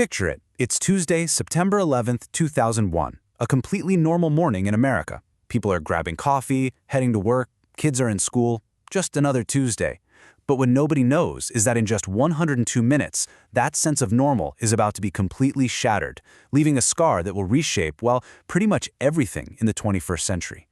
Picture it. It's Tuesday, September 11th, 2001. A completely normal morning in America. People are grabbing coffee, heading to work, kids are in school. Just another Tuesday. But what nobody knows is that in just 102 minutes, that sense of normal is about to be completely shattered, leaving a scar that will reshape, well, pretty much everything in the 21st century.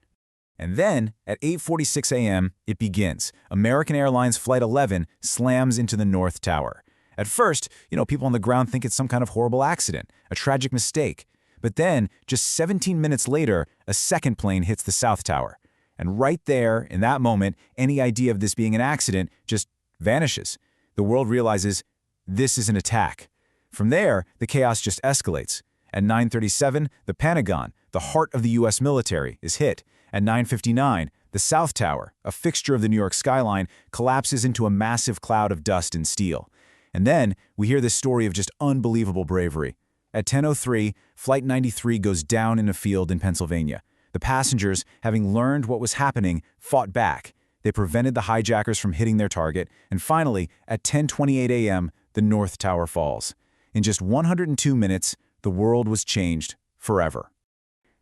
And then, at 8:46 a.m., it begins. American Airlines Flight 11 slams into the North Tower. At first, people on the ground think it's some kind of horrible accident, a tragic mistake. But then, just 17 minutes later, a second plane hits the South Tower. And right there, in that moment, any idea of this being an accident just vanishes. The world realizes this is an attack. From there, the chaos just escalates. At 9:37, the Pentagon, the heart of the U.S. military, is hit. At 9:59, the South Tower, a fixture of the New York skyline, collapses into a massive cloud of dust and steel. And then we hear this story of just unbelievable bravery. At 10:03, Flight 93 goes down in a field in Pennsylvania. The passengers, having learned what was happening, fought back. They prevented the hijackers from hitting their target, and finally, at 10:28 a.m., the North Tower falls. In just 102 minutes, the world was changed forever.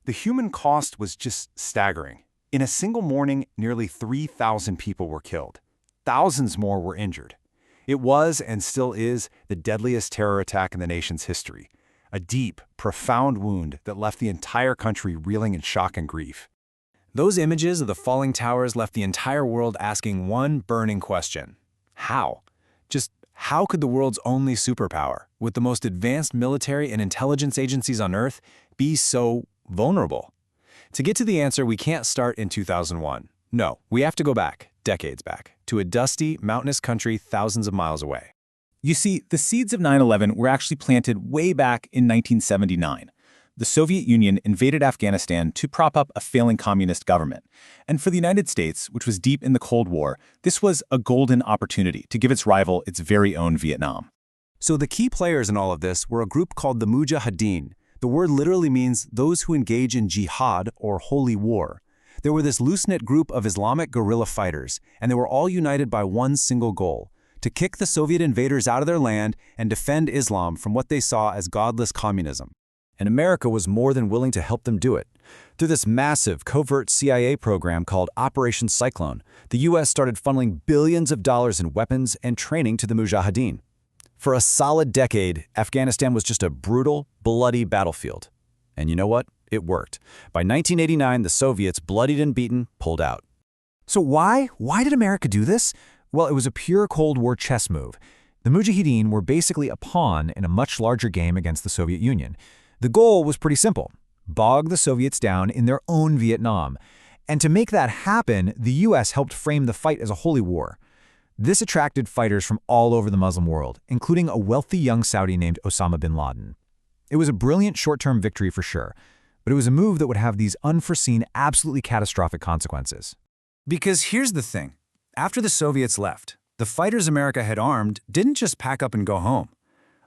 The human cost was just staggering. In a single morning, nearly 3,000 people were killed. Thousands more were injured. It was, and still is, the deadliest terror attack in the nation's history. A deep, profound wound that left the entire country reeling in shock and grief. Those images of the falling towers left the entire world asking one burning question. How? Just how could the world's only superpower, with the most advanced military and intelligence agencies on Earth, be so vulnerable? To get to the answer, we can't start in 2001. No, we have to go back, decades back, to a dusty, mountainous country thousands of miles away. You see, the seeds of 9/11 were actually planted way back in 1979. The Soviet Union invaded Afghanistan to prop up a failing communist government. And for the United States, which was deep in the Cold War, this was a golden opportunity to give its rival its very own Vietnam. So the key players in all of this were a group called the Mujahideen. The word literally means those who engage in jihad, or holy war. They were this loose-knit group of Islamic guerrilla fighters, and they were all united by one single goal: to kick the Soviet invaders out of their land and defend Islam from what they saw as godless communism. And America was more than willing to help them do it. Through this massive, covert CIA program called Operation Cyclone, the U.S. started funneling billions of dollars in weapons and training to the Mujahideen. For a solid decade, Afghanistan was just a brutal, bloody battlefield. And you know what? It worked. By 1989, the Soviets, bloodied and beaten, pulled out. So why? Why did America do this? Well, it was a pure Cold War chess move. The Mujahideen were basically a pawn in a much larger game against the Soviet Union. The goal was pretty simple: bog the Soviets down in their own Vietnam. And to make that happen, the U.S. helped frame the fight as a holy war. This attracted fighters from all over the Muslim world, including a wealthy young Saudi named Osama bin Laden. It was a brilliant short-term victory for sure, but it was a move that would have these unforeseen, absolutely catastrophic consequences. Because here's the thing. After the Soviets left, the fighters America had armed didn't just pack up and go home.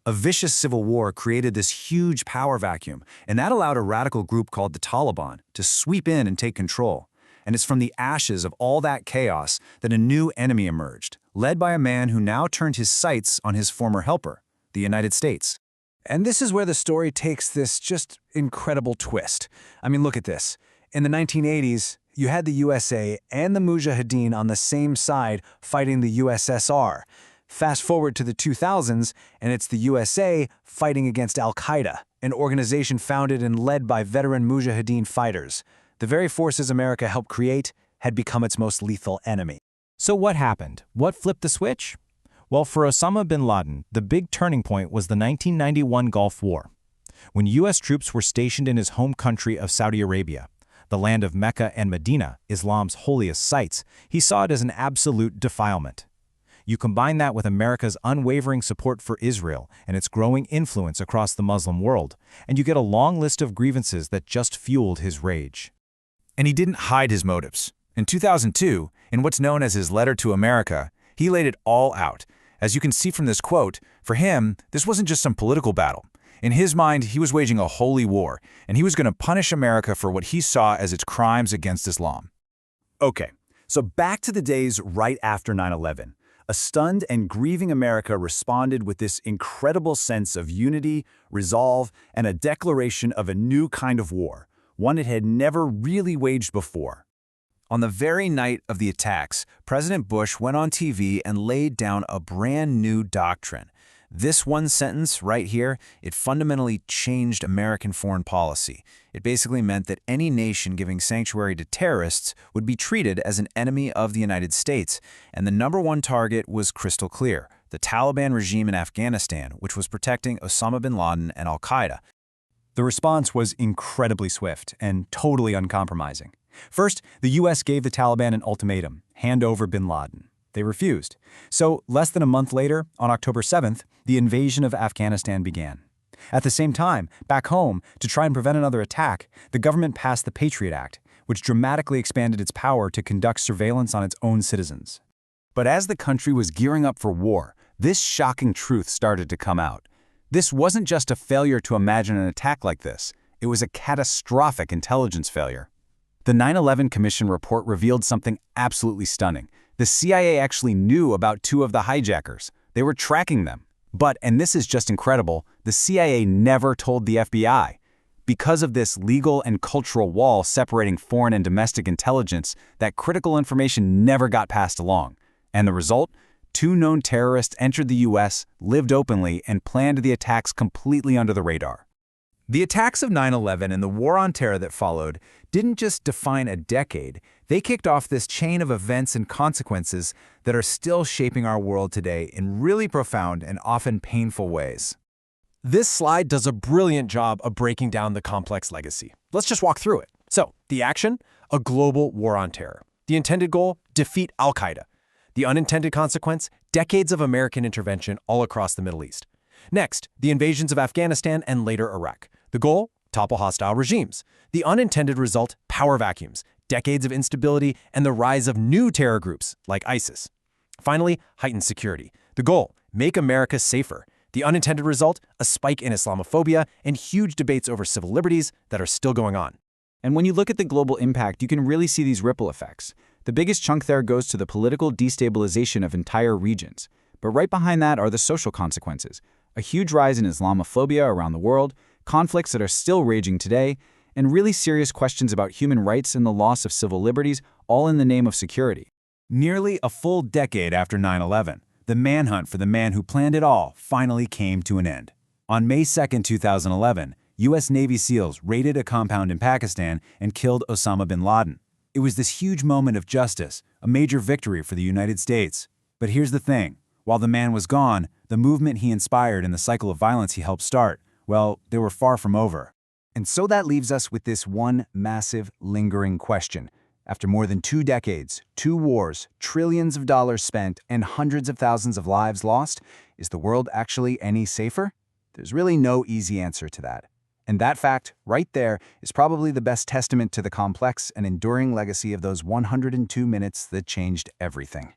A vicious civil war created this huge power vacuum, and that allowed a radical group called the Taliban to sweep in and take control. And it's from the ashes of all that chaos that a new enemy emerged, led by a man who now turned his sights on his former helper, the United States. And this is where the story takes this just incredible twist. I mean, look at this. In the 1980s, you had the USA and the Mujahideen on the same side fighting the USSR. Fast forward to the 2000s, and it's the USA fighting against Al-Queda, an organization founded and led by veteran Mujahideen fighters. The very forces America helped create had become its most lethal enemy. So what happened? What flipped the switch? Well, for Osama bin Laden, the big turning point was the 1991 Gulf War. When U.S. troops were stationed in his home country of Saudi Arabia, the land of Mecca and Medina, Islam's holiest sites, he saw it as an absolute defilement. You combine that with America's unwavering support for Israel and its growing influence across the Muslim world, and you get a long list of grievances that just fueled his rage. And he didn't hide his motives. In 2002, in what's known as his letter to America, he laid it all out. As you can see from this quote, for him, this wasn't just some political battle. In his mind, he was waging a holy war, and he was going to punish America for what he saw as its crimes against Islam. Okay, so back to the days right after 9/11. A stunned and grieving America responded with this incredible sense of unity, resolve, and a declaration of a new kind of war, one it had never really waged before. On the very night of the attacks, President Bush went on TV and laid down a brand new doctrine. This one sentence right here, it fundamentally changed American foreign policy. It basically meant that any nation giving sanctuary to terrorists would be treated as an enemy of the United States, and the #1 target was crystal clear: the Taliban regime in Afghanistan, which was protecting Osama bin Laden and Al-Queda. The response was incredibly swift and totally uncompromising. First, the U.S. gave the Taliban an ultimatum: hand over bin Laden. They refused. So, less than a month later, on October 7th, the invasion of Afghanistan began. At the same time, back home, to try and prevent another attack, the government passed the Patriot Act, which dramatically expanded its power to conduct surveillance on its own citizens. But as the country was gearing up for war, this shocking truth started to come out. This wasn't just a failure to imagine an attack like this. It was a catastrophic intelligence failure. The 9/11 Commission report revealed something absolutely stunning. The CIA actually knew about 2 of the hijackers. They were tracking them. But, and this is just incredible, the CIA never told the FBI. Because of this legal and cultural wall separating foreign and domestic intelligence, that critical information never got passed along. And the result? 2 known terrorists entered the U.S., lived openly, and planned the attacks completely under the radar. The attacks of 9/11 and the war on terror that followed didn't just define a decade, they kicked off this chain of events and consequences that are still shaping our world today in really profound and often painful ways. This slide does a brilliant job of breaking down the complex legacy. Let's just walk through it. So, the action? A global war on terror. The intended goal? Defeat Al-Queda. The unintended consequence? Decades of American intervention all across the Middle East. Next, the invasions of Afghanistan and later Iraq. The goal? Topple hostile regimes. The unintended result? Power vacuums, decades of instability, and the rise of new terror groups like ISIS. Finally, heightened security. The goal? Make America safer. The unintended result? A spike in Islamophobia and huge debates over civil liberties that are still going on. And when you look at the global impact, you can really see these ripple effects. The biggest chunk there goes to the political destabilization of entire regions. But right behind that are the social consequences. A huge rise in Islamophobia around the world, conflicts that are still raging today, and really serious questions about human rights and the loss of civil liberties, all in the name of security. Nearly a full decade after 9/11, the manhunt for the man who planned it all finally came to an end. On May 2, 2011, U.S. Navy SEALs raided a compound in Pakistan and killed Osama bin Laden. It was this huge moment of justice, a major victory for the United States. But here's the thing. While the man was gone, the movement he inspired and the cycle of violence he helped start, well, they were far from over. And so that leaves us with this one massive, lingering question. After more than 2 decades, 2 wars, trillions of dollars spent, and hundreds of thousands of lives lost, is the world actually any safer? There's really no easy answer to that. And that fact, right there, is probably the best testament to the complex and enduring legacy of those 102 minutes that changed everything.